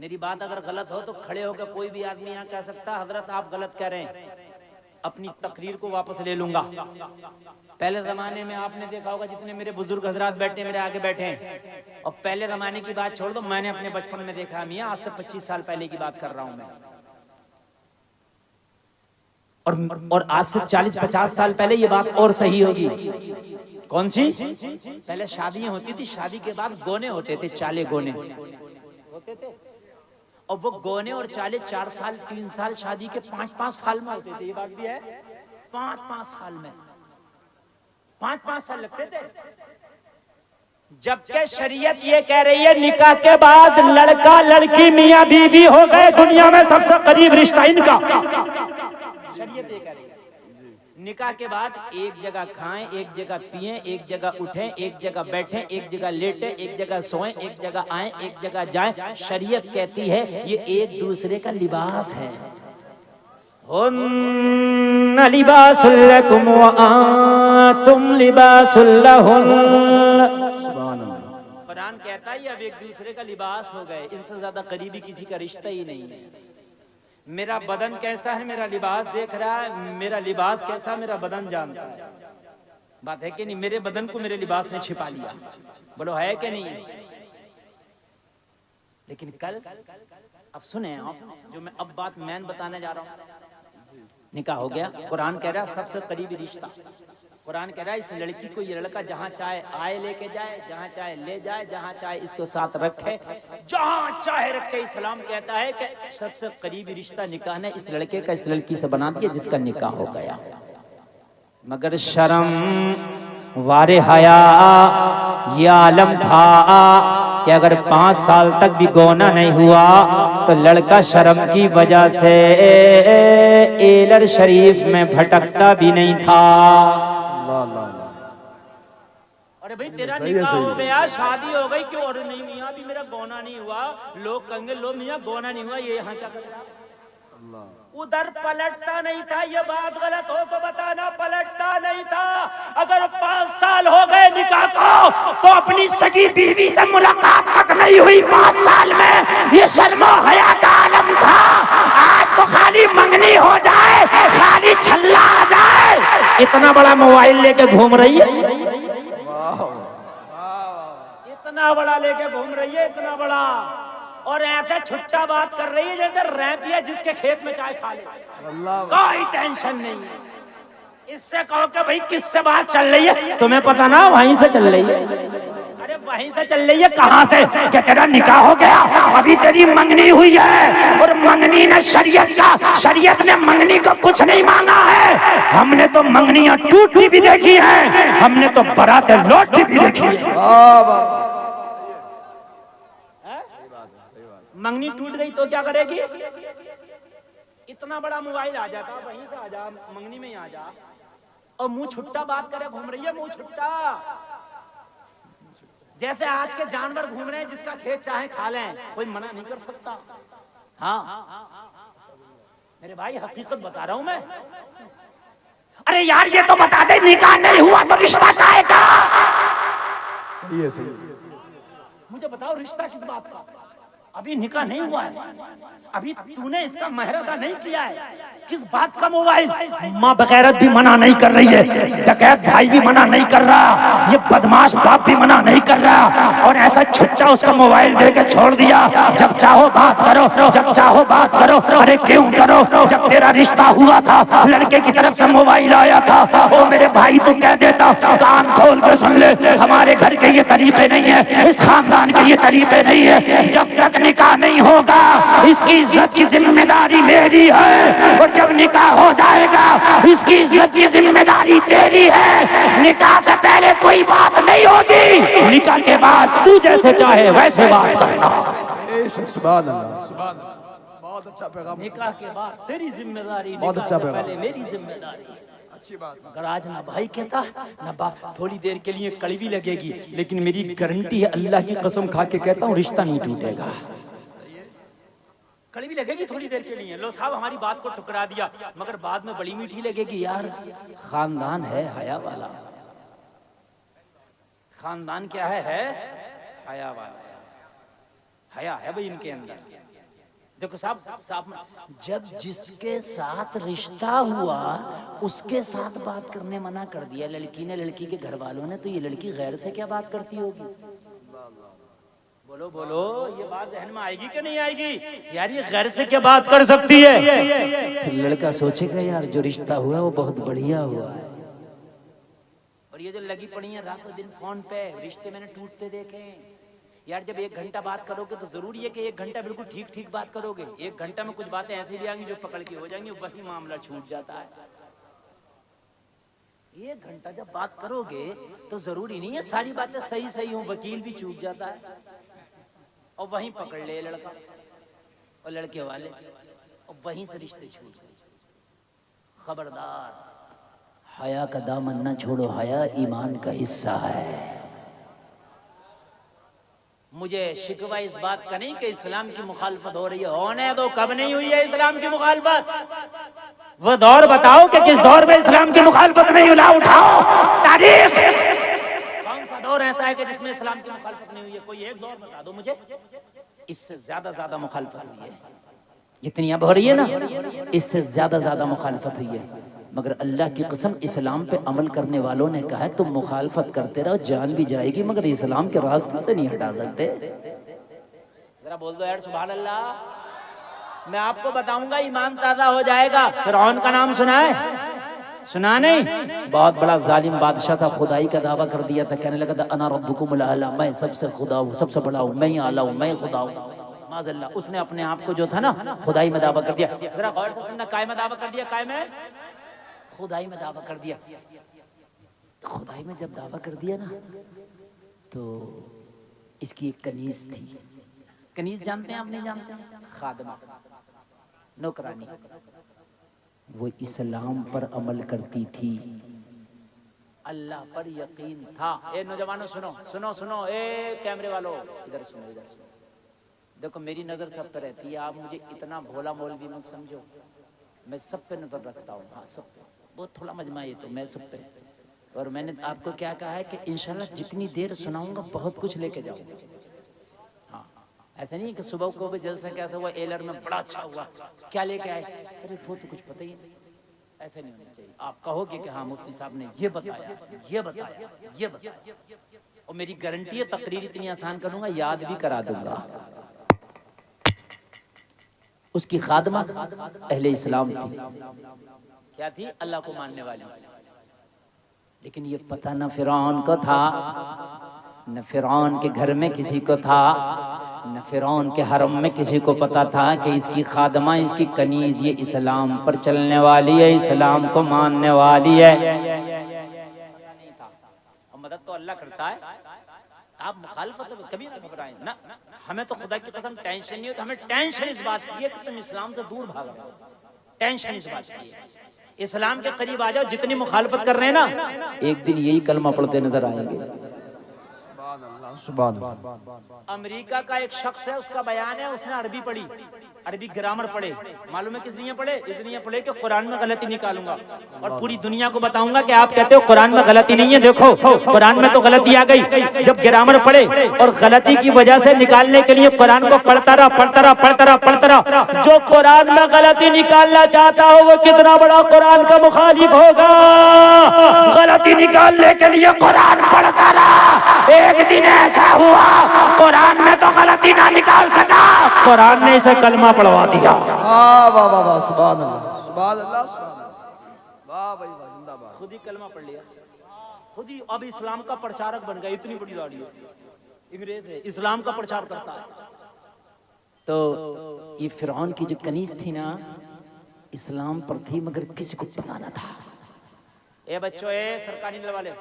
मेरी बात अगर गलत हो तो खड़े होकर कोई भी आदमी यहाँ कह सकता है हजरत आप गलत कह रहे हैं, अपनी तकरीर को वापस ले लूंगा। पहले जमाने में आपने देखा होगा जितने मेरे बुजुर्ग हजरात बैठे मेरे आगे बैठे हैं, और पहले जमाने की बात छोड़ दो, मैंने अपने बचपन में देखा मियाँ, आज से 25 साल पहले की बात कर रहा हूं मैं, और आज से 40-50 साल पहले ये बात और सही होगी। कौन सी? पहले शादियां होती थी, शादी के बाद गोने होते थे, चाले गोने होते थे, और वो गोने और चाले 4 साल 3 साल शादी के 5-5 साल में होते थे। ये बात भी है, 5-5 साल में 5-5 साल लगते थे। जबकि शरीयत ये कह रही है निकाह के बाद लड़का लड़की मियां बीवी हो गए, दुनिया में सबसे करीब रिश्ता इनका। शरीयत ये कह रही है निकाह के बाद एक जगह खाएं, एक जगह पिएं, एक जगह उठें, एक जगह बैठें, एक जगह लेटें, एक जगह सोएं, एक जगह आएं, एक जगह जाएं। शरीयत कहती है ये एक दूसरे का लिबास है। हुन्ना लिबासुल लकुम व अंतुम लिबासुल लहुन्न। कुरान कहता है अब एक दूसरे का लिबास हो गए, इनसे ज्यादा करीबी किसी का रिश्ता ही नहीं है। मेरा बदन कैसा है मेरा लिबास देख रहा है, मेरा लिबास कैसा मेरा बदन जानता है। बात है कि नहीं? मेरे बदन को मेरे लिबास ने छिपा लिया, बोलो है कि नहीं? लेकिन कल अब सुने आप, जो मैं अब बात मैं बताने जा रहा हूं, निकाह हो गया, कुरान कह रहा है सबसे करीबी रिश्ता। कुरान कह रहा है इस लड़की को ये लड़का जहाँ चाहे आए लेके जाए, जहाँ चाहे ले जाए, जहाँ चाहे इसको साथ रखे, जहाँ चाहे रखे। इस्लाम कहता है कि सबसे करीबी रिश्ता निकाह ने इस लड़के का इस लड़की से बना दिया जिसका निकाह हो गया। मगर शर्म वारे हया ये आलम था कि अगर 5 साल तक भी गोना नहीं हुआ तो लड़का शर्म की वजह से एलर शरीफ में भटकता भी नहीं था। अरे भाई तेरा निकाह हो गया, शादी हो गई, क्यों? और नहीं मियाँ अभी मेरा गोना नहीं हुआ। लोग कहेंगे लो मियाँ गोना नहीं हुआ, ये यहाँ क्या कर रहा है? उधर पलटता नहीं था। ये बात गलत हो तो बताना, पलटता नहीं था। अगर 5 साल हो गए निकाह को तो अपनी सगी बीवी से मुलाकात तक नहीं हुई 5 साल में, ये शर्म हया का आलम था। आज तो खाली मंगनी हो जाए, खाली छल्ला आ जाए, इतना बड़ा मोबाइल लेके घूम रही है, इतना बड़ा लेके घूम रही है, इतना बड़ा, और ऐसे छुट्टा बात कर रही है जैसे रैपिया जिसके खेत में चाय खा ले, कोई टेंशन नहीं है। इससे कहो कि भाई किससे बात चल रही है, तुम्हें पता ना वहीं से चल रही है। अरे वहीं से चल रही है, कहाँ से? क्या तेरा निकाह हो गया, अभी तेरी मंगनी हुई है, और मंगनी ने शरीयत ने मंगनी को कुछ नहीं मांगा है। हमने तो मंगनियां टूटती भी देखी है, हमने तो बारातें लौटती भी देखी है। मंगनी टूट गई तो क्या करेगी? इतना बड़ा मोबाइल आ जाता, वहीं से आ जा, मंगनी में ही आ जा, और मुंह छुट्टा बात करे घूम रही है, मुंह छुट्टा, जैसे आज के जानवर घूम रहे हैं, जिसका खेत चाहे खा लें, कोई मना नहीं कर सकता। हाँ मेरे भाई हकीकत बता रहा हूं मैं। अरे यार ये तो बता दे, निकाह नहीं हुआ तो रिश्ता काहे का? सही है, सही है। मुझे बताओ रिश्ता किस बात का? अभी निकाह नहीं हुआ है, अभी तूने इसका महर अदा नहीं किया है, किस बात का मोबाइल? माँ बगैरत भी मना नहीं कर रही है, डकैत भाई भी मना नहीं कर रहा, ये बदमाश बाप भी मना नहीं कर रहा, और ऐसा छुच्चा उसका मोबाइल दे के छोड़ दिया। जब चाहो बात करो, जब चाहो बात करो। अरे क्यों करो? जब तेरा रिश्ता हुआ था, लड़के की तरफ से मोबाइल आया था, ओ मेरे भाई तू कह देता, कान खोल के सुन ले, हमारे घर के ये तरीके नहीं है, इस खानदान के ये तरीके नहीं है। जब तक निकाह नहीं होगा इसकी इज्जत की जिम्मेदारी मेरी है, और जब निकाह हो जाएगा इसकी इज्जत की जिम्मेदारी तेरी है। निकाह से पहले कोई बात नहीं होगी, निकाह के बाद तू जैसे चाहे वैसे बात करना। सुभान अल्लाह, सुभान अल्लाह, बहुत अच्छा पैगाम। निकाह के बाद तेरी जिम्मेदारी, बहुत अच्छा पैगाम, पहले मेरी जिम्मेदारी। अच्छी बात। अगर आज ना भाई कहता ना बाप, थोड़ी देर के लिए कड़वी लगेगी, लेकिन मेरी गारंटी है, अल्लाह की कसम खा के कहता हूँ, रिश्ता नहीं टूटेगा। कड़वी लगेगी थोड़ी देर के लिए, लो साहब हमारी बात को ठुकरा दिया, मगर बाद में बड़ी मीठी लगेगी। यार खानदान है हया वाला, खानदान क्या है हया वाला, हया है भाई इनके अंदर। देखो साहब साहब, जब जिसके साथ रिश्ता हुआ उसके साथ बात करने मना कर दिया लड़की ने, लड़की के घर वालों ने, तो ये लड़की गैर से क्या बात करती होगी? बोलो बोलो, ये बात जहन में आएगी कि नहीं आएगी? यार ये गैर से क्या बात कर सकती है? फिर लड़का सोचेगा यार जो रिश्ता हुआ वो बहुत बढ़िया हुआ है। और ये जो लगी पड़ी है रातों दिन फोन पे, रिश्ते मैंने टूटते देखे यार। जब 1 घंटा बात करोगे तो जरूरी है कि 1 घंटा बिल्कुल ठीक ठीक बात करोगे। 1 घंटा में कुछ बातें ऐसी भी आएंगी जो पकड़ के हो जाएंगी, वही मामला छूट जाता है। 1 घंटा जब बात करोगे तो जरूरी नहीं है सारी बातें सही सही हो, वकील भी चूक जाता है और वहीं पकड़ ले लड़का और लड़के वाले और वहीं से रिश्ते छूट गए। खबरदार, हया का दामन न छोड़ो, हया ईमान का हिस्सा है। मुझे शिकवा इस बात का नहीं कि इस्लाम की मुखालफत हो रही है, होने दो। कब नहीं हुई है इस्लाम की मुखालफत? वो दौर बताओ कि किस दौर में इस्लाम की मुखालफत नहीं हुई, उठाओ तारीख। कौन सा दौर ऐसा है कि जिसमें इस्लाम की मुखालफत नहीं हुई है? कोई एक दौर बता दो मुझे। इससे ज्यादा मुखालफत हुई है, जितनी अब हो रही है ना, इससे ज्यादा मुखालफत हुई है। मगर अल्लाह की कसम, इस्लाम पे अमल करने वालों ने कहा है तुम मुखालफत करते रहो, जान भी जाएगी मगर इस्लाम के रास्ते से नहीं हटा सकते। जरा बोल दो यार सुभान अल्लाह। मैं आपको बताऊंगा ईमान ताजा हो जाएगा। फिरौन का नाम सुना है? सुना नहीं? बहुत बड़ा जालिम बादशाह था, खुदाई का दावा कर दिया था, कहने लगा था अना रब्बुकुमुल आला, मैं सबसे खुदा हूँ, सबसे बड़ा हूँ, मैं ही आला हूँ, मैं खुदा हूँ। माज़अल्लाह, उसने अपने आप को जो था ना खुदाई में दावा कर दिया। जरा गौर से सुनना, काय में दावा कर दिया, काय में? खुदाई में दावा कर दिया। खुदाई में जब दावा कर दिया ना तो इसकी एक कनीज थी। कनीज जानते हैं आप? नहीं जानते? खादमा, नौकरानी। वो इस्लाम पर अमल करती थी, अल्लाह पर यकीन था। ए नौजवानों सुनो सुनो सुनो, ए कैमरे वालों इधर सुनो, इधर सुनो। देखो मेरी नजर सब पे रहती है, आप मुझे इतना भोला मोल भी मत समझो, मैं सब पे नजर रखता हूँ। हाँ सब पे, बहुत थोड़ा मजमा ये तो, मैं सब पे। और मैंने आपको क्या कहा है कि इंशाल्लाह जितनी देर सुनाऊंगा बहुत कुछ लेके जाऊंगा। हाँ, ऐसा नहीं कि सुबह को भी जलसा क्या था, वो एलर में बड़ा अच्छा हुआ, क्या लेके आए, अरे वो तो कुछ पता ही नहीं। ऐसा नहीं होना चाहिए। आप कहोगे कि हाँ मुफ्ती साहब ने ये बताया, ये बताया, ये बताया, और मेरी गारंटी है तकरीर इतनी आसान करूंगा, याद भी करा दूंगा। उसकी खादमा अहले इस्लाम थी। क्या थी? अल्लाह को मानने वाली। लेकिन ये पता न फिरौन को था, न फिरौन के घर में किसी को था, न फिरौन के हरम में किसी को पता था कि इसकी खादमा, इसकी कनीज ये इस्लाम पर चलने वाली है, इस्लाम को मानने वाली है। और मदद तो अल्लाह करता है, आप मुखालफत कभी ना घबराएं ना। हमें तो खुदा की कसम टेंशन नहीं होती, हमें टेंशन इस बात की है कि तुम इस्लाम से दूर भाग रहे हो। टेंशन इस बात की है, इस्लाम के करीब आ जाओ। जितनी मुखालफत कर रहे हैं ना, एक दिन यही कलमा पढ़ते नजर आएंगे। अमेरिका का एक शख्स है, उसका बयान है, उसने अरबी पढ़ी, अरबी ग्रामर पढ़े। मालूम है किस लिए पढ़े? इसलिए पढ़े कि कुरान में गलती निकालूंगा और पूरी दुनिया को बताऊंगा कि आप कहते हो कुरान में गलती नहीं है, देखो कुरान में तो गलती आ गई। जब ग्रामर पढ़े और गलती की वजह से निकालने के लिए कुरान को पढ़ता रहा। जो कुरान में गलती निकालना चाहता हो वो कितना बड़ा कुरान का मुखालिफ होगा। गलती निकालने के लिए कुरान पढ़ता रहा, एक दिन ऐसा हुआ कुरान में तो गलती ना निकाल सका, कुरान ने इसे कलमा पढ़वा दिया। वाह वाह वाह वाह, सुभान अल्लाह, सुभान अल्लाह, वाह भाई वाह, जिंदाबाद। खुद ही कलमा पढ़ लिया, खुद ही अब इस्लाम का प्रचारक बन गया। इतनी बड़ी दाढ़ी है, अंग्रेज है, इस्लाम का प्रचार करता है। तो ये फिरौन की जो कनीज थी ना, इस्लाम पर थी मगर किसी को पता ना था। ए बच्चों, ए सरकारी वाले